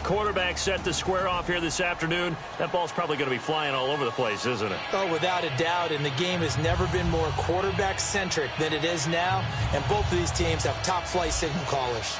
quarterback set to square off here this afternoon. That ball's probably going to be flying all over the place, isn't it? Oh, without a doubt. And the game has never been more quarterback-centric than it is now. And both of these teams have top-flight signal callers.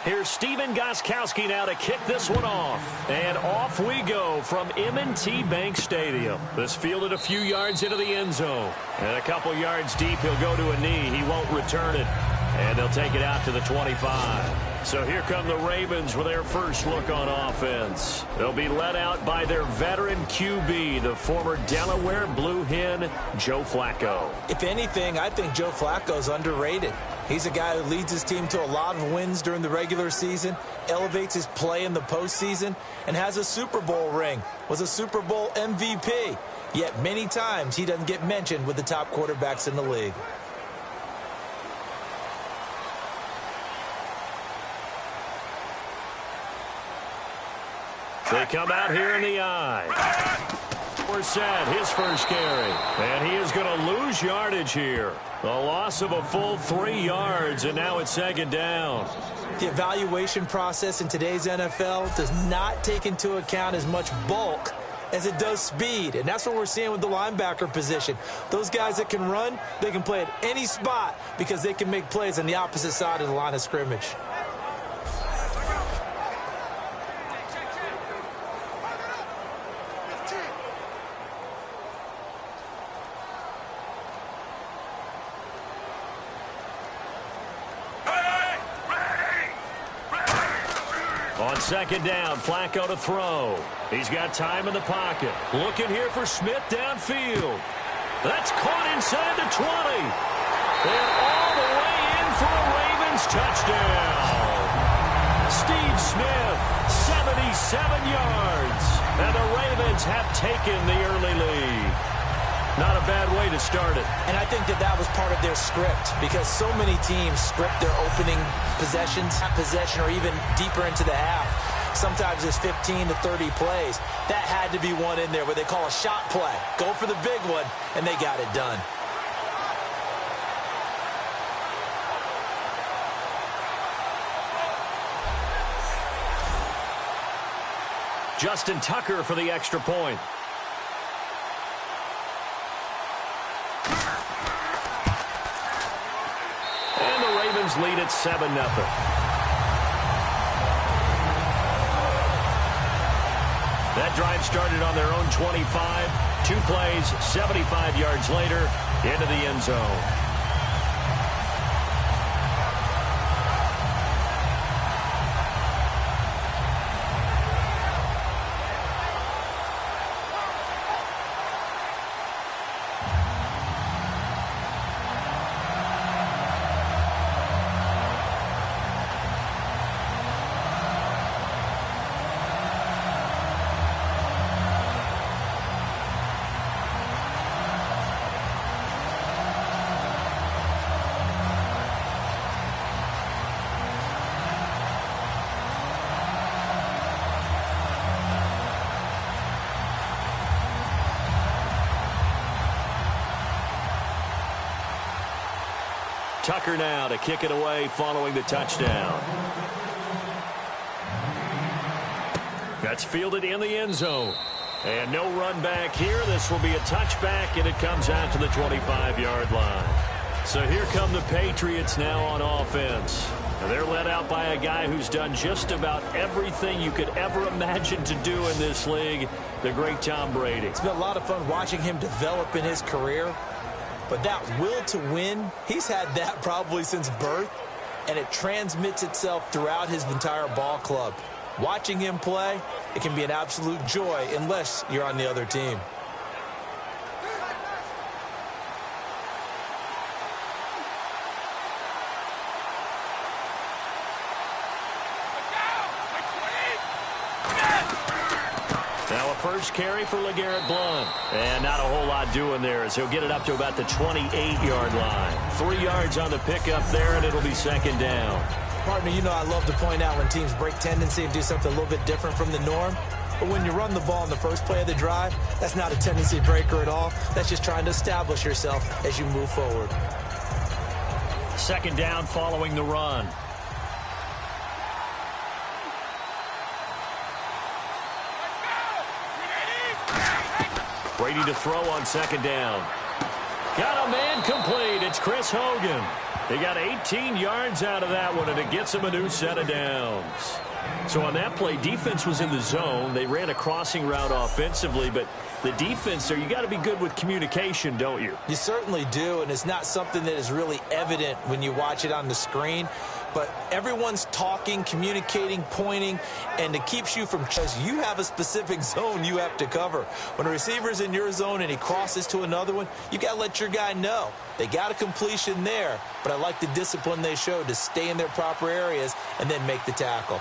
Here's Steven Gostkowski now to kick this one off. And off we go from M&T Bank Stadium. This fielded a few yards into the end zone. And a couple yards deep, he'll go to a knee. He won't return it. And they'll take it out to the 25. So here come the Ravens with their first look on offense. They'll be led out by their veteran QB, the former Delaware Blue Hen, Joe Flacco. If anything, I think Joe Flacco's underrated. He's a guy who leads his team to a lot of wins during the regular season, elevates his play in the postseason, and has a Super Bowl ring, was a Super Bowl MVP. Yet many times he doesn't get mentioned with the top quarterbacks in the league. They come out here in the eye. Set his first carry, and he is going to lose yardage here. A loss of a full 3 yards, and now it's second down. The evaluation process in today's NFL does not take into account as much bulk as it does speed, and that's what we're seeing with the linebacker position. Those guys that can run, they can play at any spot because they can make plays on the opposite side of the line of scrimmage. On second down, Flacco to throw. He's got time in the pocket. Looking here for Smith downfield. That's caught inside the 20. And all the way in for a Ravens touchdown. Steve Smith, 77 yards. And the Ravens have taken the early lead. Not a bad way to start it. And I think that was part of their script because so many teams script their opening possessions, or even deeper into the half. Sometimes it's 15 to 30 plays. That had to be one in there where they call a shot play. Go for the big one, and they got it done. Justin Tucker for the extra point. And the Ravens lead at 7-0. That drive started on their own 25. 2 plays, 75 yards later, into the end zone. Tucker now to kick it away following the touchdown. That's fielded in the end zone. And no run back here. This will be a touchback, and it comes out to the 25-yard line. So here come the Patriots now on offense. They're led out by a guy who's done just about everything you could ever imagine to do in this league, the great Tom Brady. It's been a lot of fun watching him develop in his career. But that will to win, he's had that probably since birth, and it transmits itself throughout his entire ball club. Watching him play, it can be an absolute joy unless you're on the other team. First carry for LeGarrette Blount. And not a whole lot doing there as he'll get it up to about the 28-yard line. 3 yards on the pickup there, and it'll be second down. Partner, you know I love to point out when teams break tendency and do something a little bit different from the norm. But when you run the ball in the first play of the drive, that's not a tendency breaker at all. That's just trying to establish yourself as you move forward. Second down following the run. Brady to throw on second down. Got a man complete. It's Chris Hogan. He got 18 yards out of that one, and it gets him a new set of downs. So on that play, defense was in the zone. They ran a crossing route offensively, but the defense there, you got to be good with communication, don't you? You certainly do, and it's not something that is really evident when you watch it on the screen. But everyone's talking, communicating, pointing, and it keeps you from, because you have a specific zone you have to cover. When a receiver's in your zone and he crosses to another one, you got to let your guy know. They got a completion there, but I like the discipline they showed to stay in their proper areas and then make the tackle.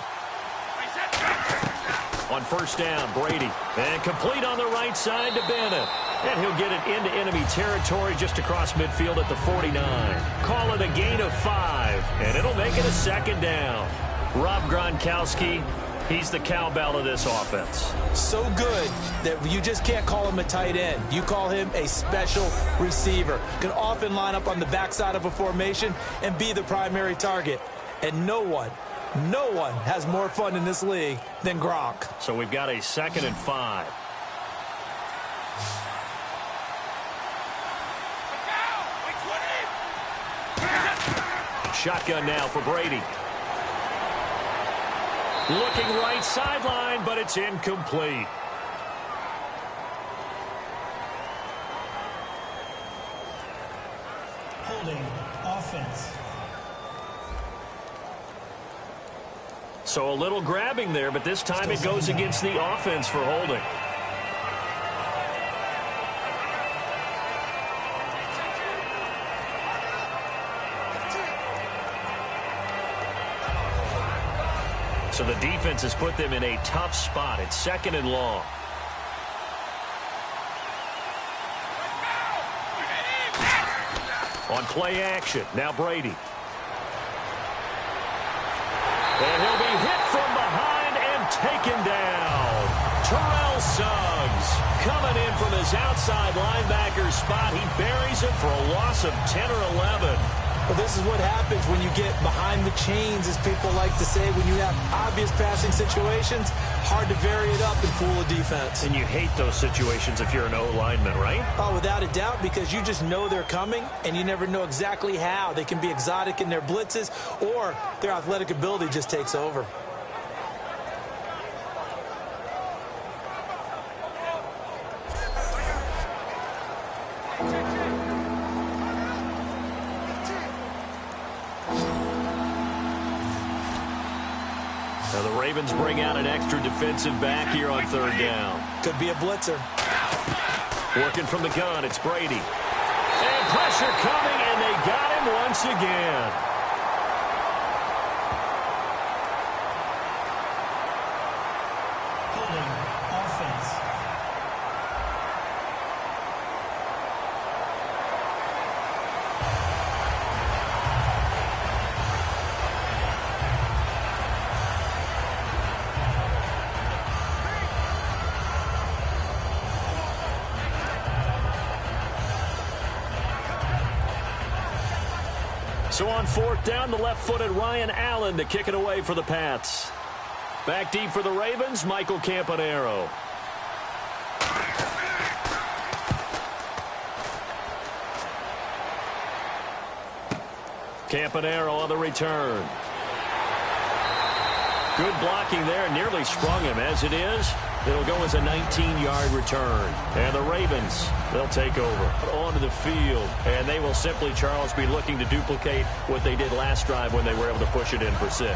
On first down, Brady. And complete on the right side to Bennett. And he'll get it into enemy territory just across midfield at the 49. Call it a gain of 5, and it'll make it a second down. Rob Gronkowski, he's the cowbell of this offense. So good that you just can't call him a tight end. You call him a special receiver. Can often line up on the backside of a formation and be the primary target. And no one has more fun in this league than Gronk. So we've got a 2nd and 5. Shotgun now for Brady. Looking right sideline, but it's incomplete. Holding offense. So a little grabbing there, but this time it goes against the offense for holding. So the defense has put them in a tough spot. It's 2nd and long. On play action, now Brady. And he'll be hit from behind and taken down. Terrell Suggs coming in from his outside linebacker spot. He buries him for a loss of 10 or 11. Well, this is what happens when you get behind the chains, as people like to say. When you have obvious passing situations, hard to vary it up and fool a defense. And you hate those situations if you're an O-lineman, right? Oh, without a doubt, because you just know they're coming, and you never know exactly how. They can be exotic in their blitzes, or their athletic ability just takes over. Now the Ravens bring out an extra defensive back here on 3rd down. Could be a blitzer. Working from the gun, it's Brady. And pressure coming, and they got him once again. Holding offense. So on 4th down, the left-footed Ryan Allen to kick it away for the Pats. Back deep for the Ravens, Michael Campanaro. Campanaro on the return. Good blocking there, nearly sprung him. As it is, it'll go as a 19-yard return. And the Ravens, they'll take over. Onto the field, and they will simply, Charles, be looking to duplicate what they did last drive when they were able to push it in for 6.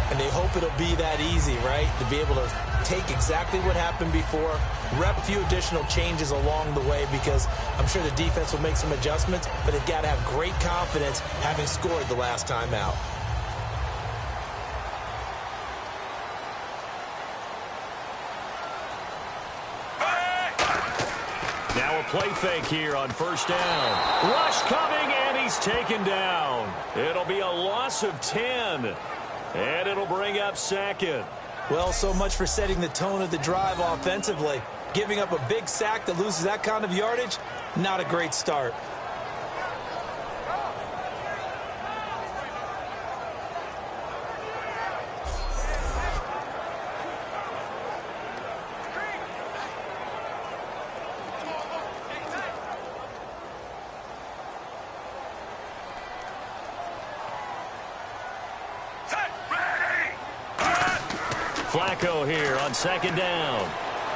And they hope it'll be that easy, right? To be able to take exactly what happened before, rep a few additional changes along the way, because I'm sure the defense will make some adjustments, but they've got to have great confidence having scored the last time out. Now a play fake here on 1st down. Rush coming, and he's taken down. It'll be a loss of 10, and it'll bring up 2nd. Well, so much for setting the tone of the drive offensively. Giving up a big sack that loses that kind of yardage, not a great start. Flacco here on second down.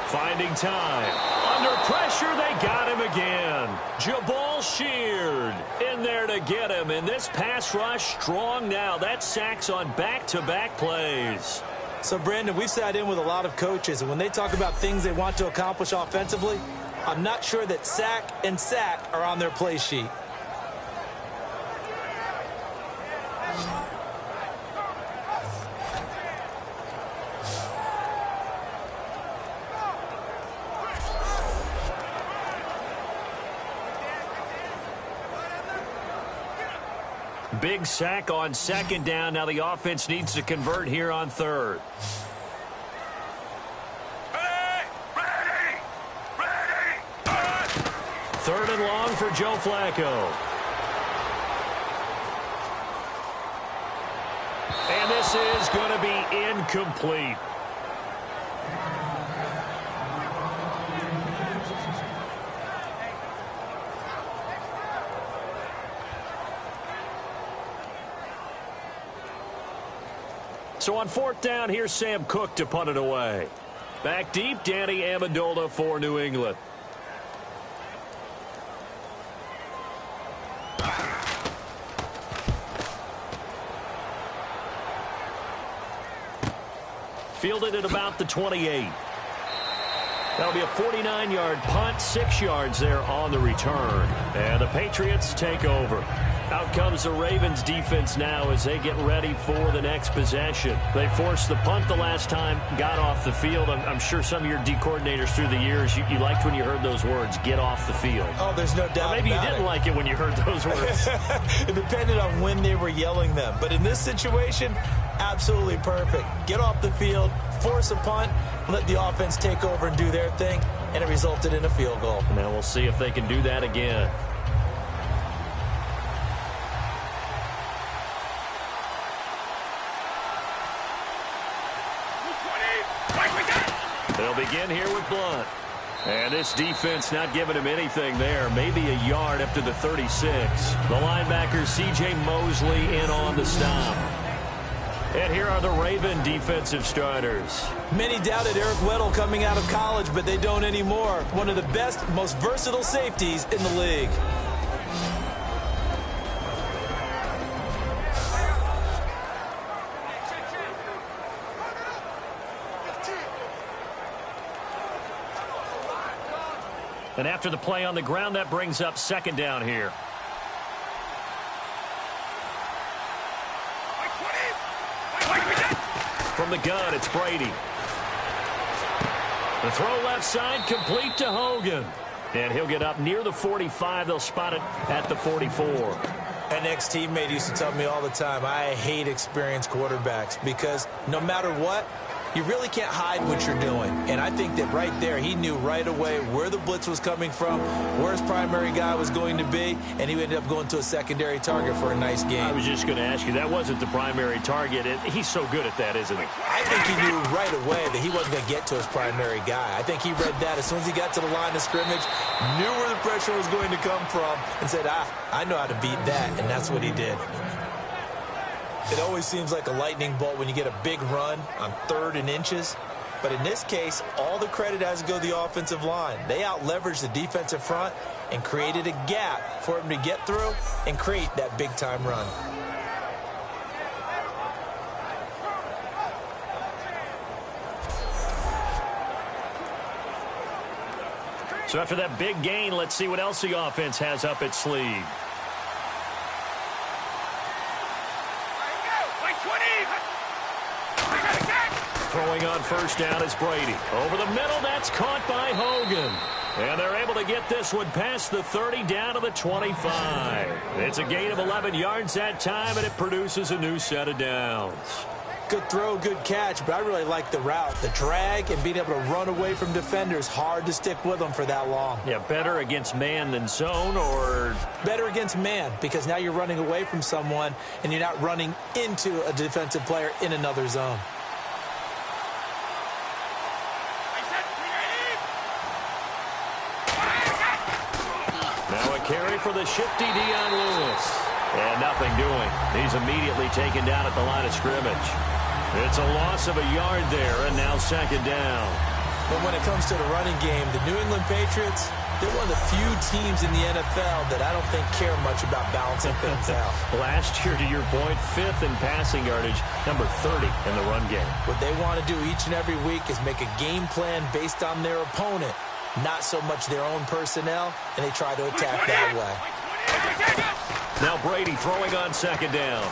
Finding time. Under pressure, they got him again. Jabal Sheard in there to get him. And this pass rush strong now. That sack's on back-to-back plays. So, Brandon, we've sat in with a lot of coaches, and when they talk about things they want to accomplish offensively, I'm not sure that sack and sack are on their play sheet. Big sack on second down. Now the offense needs to convert here on third. Third and long for Joe Flacco. And this is going to be incomplete. So on fourth down, here's Sam Cook to punt it away. Back deep, Danny Amendola for New England. Fielded at about the 28. That'll be a 49-yard punt, 6 yards there on the return. And the Patriots take over. Out comes the Ravens defense now as they get ready for the next possession. They forced the punt the last time, got off the field. I'm sure some of your D coordinators through the years, you liked when you heard those words, get off the field. Oh, there's no doubt. Or maybe you didn't like it when you heard those words. It depended on when they were yelling them. But in this situation, absolutely perfect. Get off the field, force a punt, let the offense take over and do their thing, and it resulted in a field goal. Now we'll see if they can do that again. They'll begin here with Blunt. And this defense not giving him anything there. Maybe a yard up to the 36. The linebacker C.J. Mosley in on the stop. And here are the Raven defensive starters. Many doubted Eric Weddle coming out of college, but they don't anymore. One of the best, most versatile safeties in the league. And after the play on the ground, that brings up second down here. From the gun, it's Brady. The throw left side, complete to Hogan. And he'll get up near the 45. They'll spot it at the 44. An ex-teammate used to tell me all the time, I hate experienced quarterbacks because no matter what, you really can't hide what you're doing. And I think that right there, he knew right away where the blitz was coming from, where his primary guy was going to be, and he ended up going to a secondary target for a nice game. I was just going to ask you, that wasn't the primary target. He's so good at that, isn't he? I think he knew right away that he wasn't going to get to his primary guy. I think he read that as soon as he got to the line of scrimmage, knew where the pressure was going to come from, and said, I know how to beat that, and that's what he did. It always seems like a lightning bolt when you get a big run on 3rd and inches. But in this case, all the credit has to go to the offensive line. They out-leveraged the defensive front and created a gap for him to get through and create that big-time run. So after that big gain, let's see what else the offense has up its sleeve. Throwing on first down is Brady. Over the middle, that's caught by Hogan. And they're able to get this one past the 30 down to the 25. It's a gain of 11 yards that time, and it produces a new set of downs. Good throw, good catch, but I really like the route. The drag and being able to run away from defenders, hard to stick with them for that long. Yeah, better against man than zone, or? Better against man, because now you're running away from someone and you're not running into a defensive player in another zone. Now a carry for the shifty Dion Lewis. And nothing doing. He's immediately taken down at the line of scrimmage. It's a loss of a yard there, and now second down. But when it comes to the running game, the New England Patriots, they're one of the few teams in the NFL that I don't think care much about balancing things out. Last year, to your point, 5th in passing yardage, number 30 in the run game. What they want to do each and every week is make a game plan based on their opponent, not so much their own personnel, and they try to attack that way. Now Brady throwing on second down.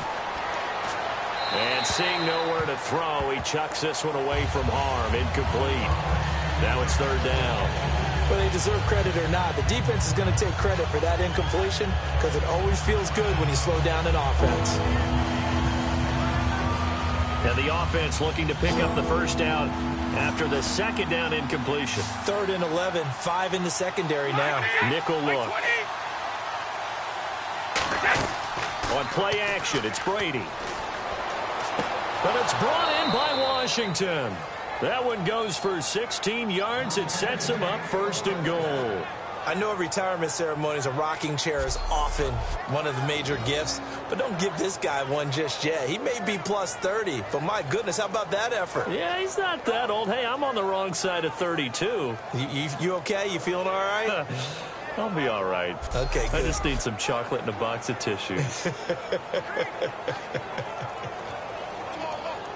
And seeing nowhere to throw, he chucks this one away from harm. Incomplete. Now it's third down. Whether they deserve credit or not, the defense is going to take credit for that incompletion because it always feels good when you slow down an offense. And the offense looking to pick up the first down after the second down incompletion. 3rd and 11, 5 in the secondary now. Nickel look. On play action, it's Brady. But it's brought in by Washington. That one goes for 16 yards. It sets him up 1st and goal. I know at retirement ceremonies, a rocking chair is often one of the major gifts, but don't give this guy one just yet. He may be plus 30, but my goodness, how about that effort? Yeah, he's not that old. Hey, I'm on the wrong side of 32. You okay? You feeling all right? I'll be all right. Okay, good. I just need some chocolate and a box of tissues.